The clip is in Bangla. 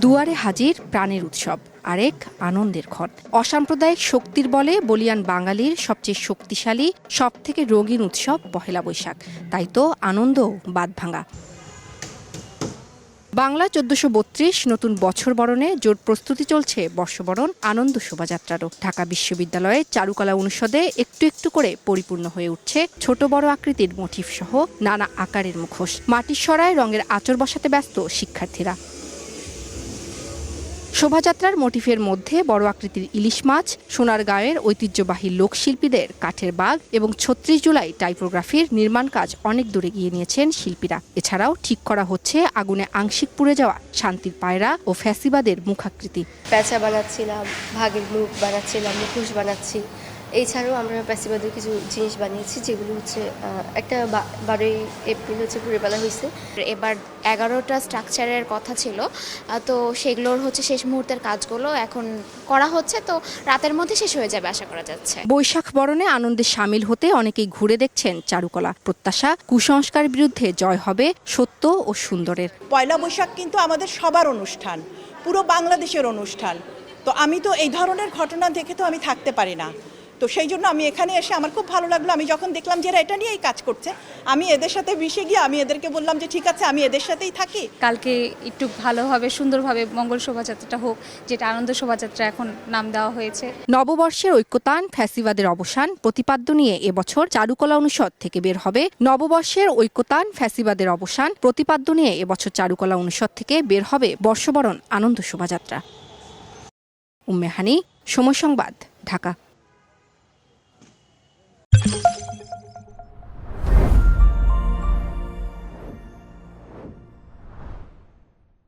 দুয়ারে হাজির প্রাণের উৎসব, আরেক আনন্দের ক্ষণ। অসাম্প্রদায়িক শক্তির বলে বলিয়ান বাঙালির সবচেয়ে শক্তিশালী, সবথেকে রঙিন উৎসব পহেলা বৈশাখ। তাই তো আনন্দ বাঁধভাঙা। বাংলা ১৪৩২ নতুন বছর বরণে জোর প্রস্তুতি চলছে বর্ষবরণ আনন্দ শোভাযাত্রারও। ঢাকা বিশ্ববিদ্যালয়ে চারুকলা অনুষদে একটু একটু করে পরিপূর্ণ হয়ে উঠছে ছোট বড় আকৃতির মোটিফ সহ নানা আকারের মুখোশ। মাটির সরায় রঙের আঁচড় বসাতে ব্যস্ত শিক্ষার্থীরা। শোভাযাত্রার মোটিফের মধ্যে বড় আকৃতির ইলিশ মাছ, সোনারগাঁয়ের ঐতিহ্যবাহী লোকশিল্পীদের কাঠের বাঘ এবং ৩৬ জুলাই টাইপোগ্রাফির নির্মাণ কাজ অনেক দূরে গিয়ে নিয়েছেন শিল্পীরা। এছাড়াও ঠিক করা হচ্ছে আগুনে আংশিক পুড়ে যাওয়া শান্তির পায়রা ও ফ্যাসিবাদের মুখাকৃতি। প্যাঁচা বানাচ্ছিলাম, ভাগের মুখ বানাচ্ছিলাম, মুখোশ বানাচ্ছি। এছাড়াও আমরা ফ্যাসিবাদের কিছু জিনিস বানিয়েছি, যেগুলো হচ্ছে একটা 12ই এপ্রিল হচ্ছে পুড়ে ফেলা হয়েছে। এবার 11টা স্ট্রাকচারের কথা ছিল, তো সেগুলোর হচ্ছে শেষ মুহূর্তের কাজগুলো এখন করা হচ্ছে, তো রাতের মধ্যে শেষ হয়ে যাবে আশা করা যাচ্ছে। বৈশাখ বরণে আনন্দে সামিল হতে অনেকেই ঘুরে দেখছেন চারুকলা। প্রত্যাশা, কুসংস্কার বিরুদ্ধে জয় হবে সত্য ও সুন্দরের। পয়লা বৈশাখ কিন্তু আমাদের সবার অনুষ্ঠান, পুরো বাংলাদেশের অনুষ্ঠান। তো আমি তো এই ধরনের ঘটনা দেখে তো আমি থাকতে পারি না। তো সেই জন্য আমি এখানে এসে আমার খুব ভালো লাগলো। আমি যখন দেখলাম যে এরা এটা নিয়েই কাজ করছে, আমি এদের সাথে মিশে গিয়ে আমি এদেরকে বললাম যে ঠিক আছে, আমি এদের সাথেই থাকি। কালকে একটু ভালোভাবে সুন্দরভাবে মঙ্গল শোভাযাত্রাটা হোক, যেটা আনন্দ শোভাযাত্রা এখন নাম দেওয়া হয়েছে। নববর্ষের ঐক্যতান, ফ্যাসিবাদের অবসান প্রতিপাদ্য নিয়ে এবছর চারুকলা অনুষদ থেকে বের হবে নববর্ষের ঐক্যতান, ফ্যাসিবাদের অবসান প্রতিপাদ্য নিয়ে এবছর চারুকলা অনুষদ থেকে বের হবে বর্ষবরণ আনন্দ শোভাযাত্রা। উম্মে হানি, সময় সংবাদ, ঢাকা।